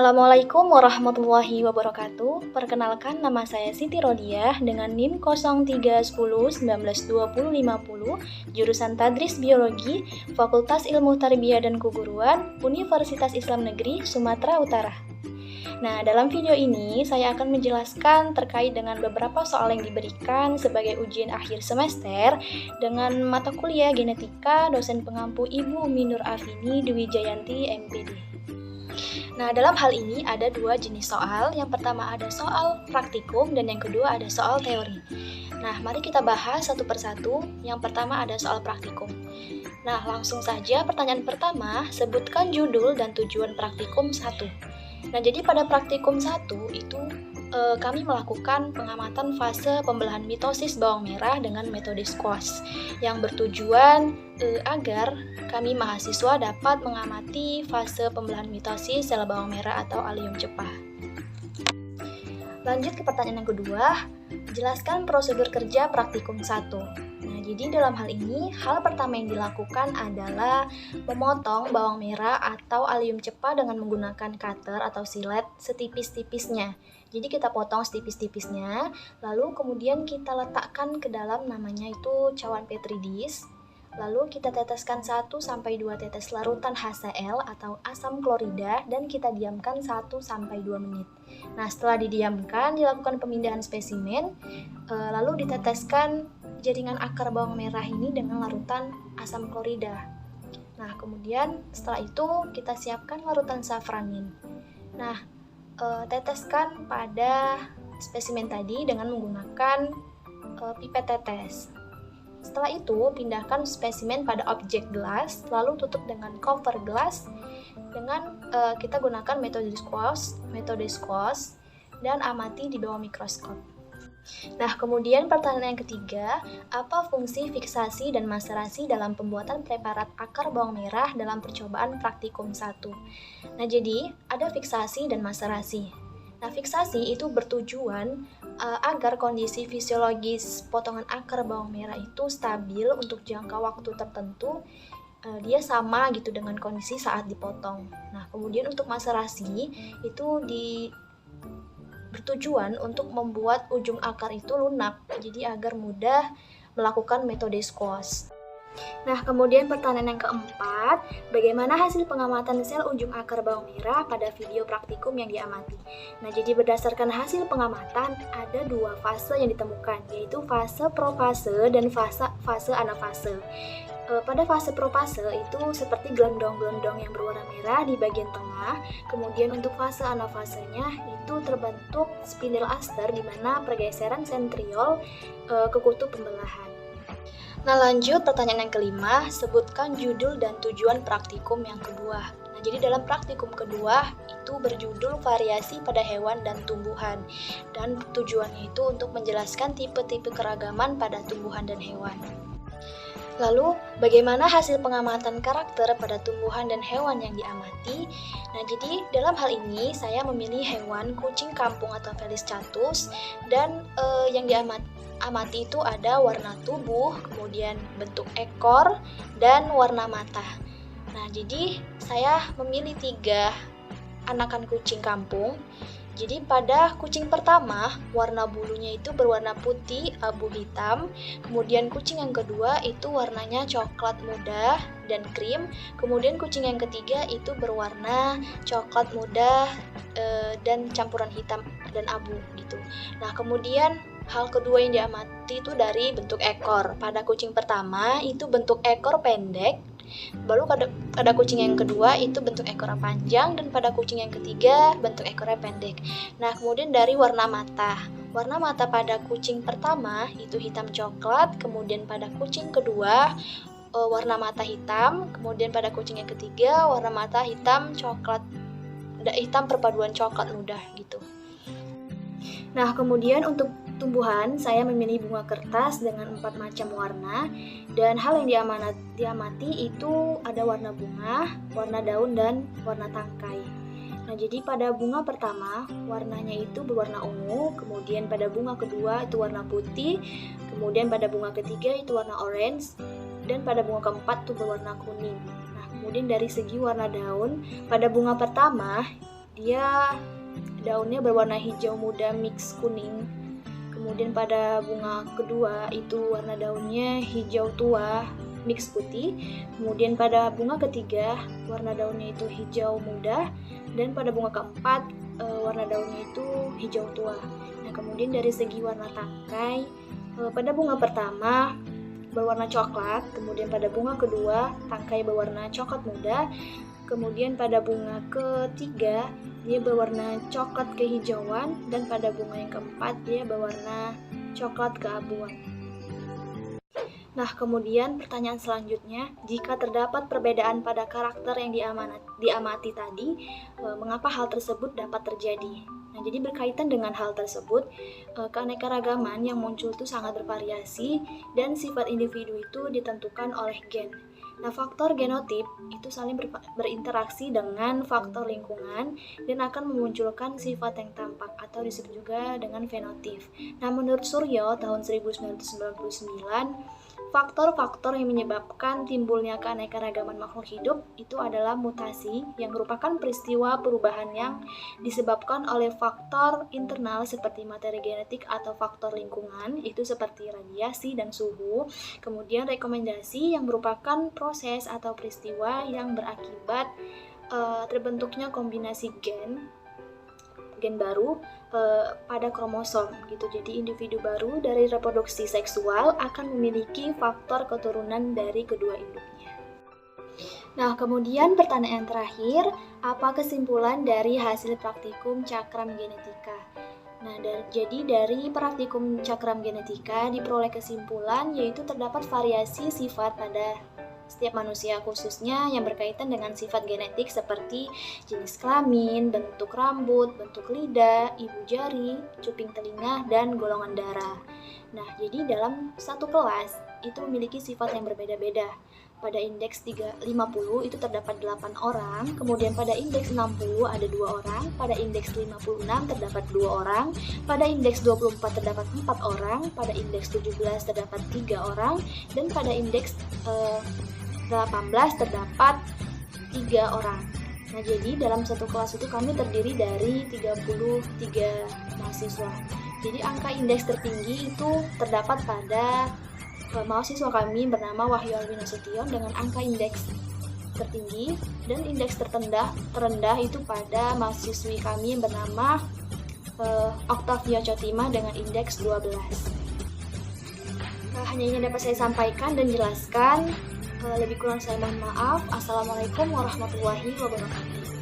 Assalamualaikum warahmatullahi wabarakatuh. Perkenalkan, nama saya Siti Rodiah dengan NIM 0310192050, jurusan Tadris Biologi, Fakultas Ilmu Tarbiyah dan Keguruan, Universitas Islam Negeri Sumatera Utara. Nah, dalam video ini saya akan menjelaskan terkait dengan beberapa soal yang diberikan sebagai ujian akhir semester dengan mata kuliah genetika dosen pengampu Ibu Minur Afini Dwi Jayanti MPD. Nah, dalam hal ini ada dua jenis soal. Yang pertama ada soal praktikum dan yang kedua ada soal teori. Nah, mari kita bahas satu persatu. Yang pertama ada soal praktikum. Nah, langsung saja pertanyaan pertama, sebutkan judul dan tujuan praktikum 1. Nah, jadi pada praktikum 1 itu kami melakukan pengamatan fase pembelahan mitosis bawang merah dengan metode squash yang bertujuan agar kami mahasiswa dapat mengamati fase pembelahan mitosis sel bawang merah atau alium cepa. Lanjut ke pertanyaan yang kedua, jelaskan prosedur kerja praktikum 1. Nah, jadi dalam hal ini, hal pertama yang dilakukan adalah memotong bawang merah atau alium cepa dengan menggunakan cutter atau silet setipis-tipisnya. Jadi kita potong setipis-tipisnya, lalu kemudian kita letakkan ke dalam namanya itu cawan petri dish. Lalu kita teteskan 1-2 tetes larutan HCl atau asam klorida dan kita diamkan 1-2 menit. Nah, setelah didiamkan, dilakukan pemindahan spesimen, lalu diteteskan jaringan akar bawang merah ini dengan larutan asam klorida. Nah, kemudian setelah itu kita siapkan larutan safranin. Nah, teteskan pada spesimen tadi dengan menggunakan pipet tetes. Setelah itu, pindahkan spesimen pada objek gelas, lalu tutup dengan cover gelas dengan kita gunakan metode squash dan amati di bawah mikroskop. Nah, kemudian pertanyaan yang ketiga, apa fungsi fiksasi dan maserasi dalam pembuatan preparat akar bawang merah dalam percobaan praktikum 1? Nah, jadi ada fiksasi dan maserasi. Nah, fiksasi itu bertujuan agar kondisi fisiologis potongan akar bawang merah itu stabil untuk jangka waktu tertentu, dia sama gitu dengan kondisi saat dipotong. Nah, kemudian untuk maserasi itu bertujuan untuk membuat ujung akar itu lunak, jadi agar mudah melakukan metode squash. Nah, kemudian pertanyaan yang keempat, bagaimana hasil pengamatan sel ujung akar bawang merah pada video praktikum yang diamati? Nah, jadi berdasarkan hasil pengamatan, ada dua fase yang ditemukan, yaitu fase profase dan fase anafase. Pada fase profase itu seperti gelondong-gelondong yang berwarna merah di bagian tengah, kemudian untuk fase anafasenya itu terbentuk spindle aster di mana pergeseran sentriol ke kutub pembelahan. Nah, lanjut pertanyaan yang kelima, sebutkan judul dan tujuan praktikum yang kedua. Nah, jadi dalam praktikum kedua itu berjudul variasi pada hewan dan tumbuhan, dan tujuannya itu untuk menjelaskan tipe-tipe keragaman pada tumbuhan dan hewan. Lalu, bagaimana hasil pengamatan karakter pada tumbuhan dan hewan yang diamati? Nah, jadi dalam hal ini saya memilih hewan kucing kampung atau Felis catus, dan yang diamati itu ada warna tubuh, kemudian bentuk ekor, dan warna mata. Nah, jadi saya memilih 3 anakan kucing kampung. Jadi pada kucing pertama, warna bulunya itu berwarna putih abu hitam. Kemudian kucing yang kedua itu warnanya coklat muda dan krim. Kemudian kucing yang ketiga itu berwarna coklat muda dan campuran hitam dan abu gitu. Nah, kemudian hal kedua yang diamati itu dari bentuk ekor. Pada kucing pertama itu bentuk ekor pendek. Baru pada kucing yang kedua itu bentuk ekornya panjang, dan pada kucing yang ketiga bentuk ekornya pendek. Nah, kemudian dari warna mata. Warna mata pada kucing pertama itu hitam coklat, kemudian pada kucing kedua warna mata hitam, kemudian pada kucing yang ketiga warna mata hitam perpaduan coklat muda gitu. Nah, kemudian untuk tumbuhan, saya memilih bunga kertas dengan 4 macam warna, dan hal yang diamati itu ada warna bunga, warna daun, dan warna tangkai. Nah, jadi pada bunga pertama, warnanya itu berwarna ungu, kemudian pada bunga kedua itu warna putih, kemudian pada bunga ketiga itu warna orange, dan pada bunga keempat itu berwarna kuning. Nah, kemudian dari segi warna daun, pada bunga pertama dia daunnya berwarna hijau muda mix kuning. Kemudian pada bunga kedua itu warna daunnya hijau tua mix putih. Kemudian pada bunga ketiga warna daunnya itu hijau muda, dan pada bunga keempat warna daunnya itu hijau tua. Nah, kemudian dari segi warna tangkai, pada bunga pertama berwarna coklat, kemudian pada bunga kedua tangkai berwarna coklat muda, kemudian pada bunga ketiga dia berwarna coklat kehijauan, dan pada bunga yang keempat dia berwarna coklat keabuan. Nah, kemudian pertanyaan selanjutnya, jika terdapat perbedaan pada karakter yang diamati tadi, mengapa hal tersebut dapat terjadi? Nah, jadi berkaitan dengan hal tersebut, keanekaragaman yang muncul itu sangat bervariasi dan sifat individu itu ditentukan oleh gen. Nah, faktor genotip itu saling berinteraksi dengan faktor lingkungan dan akan memunculkan sifat yang tampak atau disebut juga dengan fenotip. Nah, menurut Suryo tahun 1999, faktor-faktor yang menyebabkan timbulnya keanekaragaman makhluk hidup itu adalah mutasi yang merupakan peristiwa perubahan yang disebabkan oleh faktor internal seperti materi genetik atau faktor lingkungan, itu seperti radiasi dan suhu. Kemudian rekomendasi yang merupakan proses atau peristiwa yang berakibat terbentuknya kombinasi gen baru pada kromosom gitu. Jadi individu baru dari reproduksi seksual akan memiliki faktor keturunan dari kedua induknya. Nah, kemudian pertanyaan terakhir, apa kesimpulan dari hasil praktikum cakram genetika? Nah, jadi dari praktikum cakram genetika diperoleh kesimpulan yaitu terdapat variasi sifat pada setiap manusia, khususnya yang berkaitan dengan sifat genetik seperti jenis kelamin, bentuk rambut, bentuk lidah, ibu jari, cuping telinga, dan golongan darah. Nah, jadi dalam satu kelas itu memiliki sifat yang berbeda-beda. Pada indeks 50 itu terdapat 8 orang, kemudian pada indeks 60 ada 2 orang, pada indeks 56 terdapat 2 orang, pada indeks 24 terdapat 4 orang, pada indeks 17 terdapat 3 orang, dan pada indeks 18 terdapat 3 orang. Nah, jadi dalam satu kelas itu kami terdiri dari 33 mahasiswa. Jadi angka indeks tertinggi itu terdapat pada mahasiswa kami bernama Wahyu Alwi Nasution dengan angka indeks tertinggi, dan indeks terendah itu pada mahasiswi kami yang bernama Octavia Chotima dengan indeks 12. Hanya ini dapat saya sampaikan dan jelaskan. Lebih kurang saya mohon maaf. Assalamualaikum warahmatullahi wabarakatuh.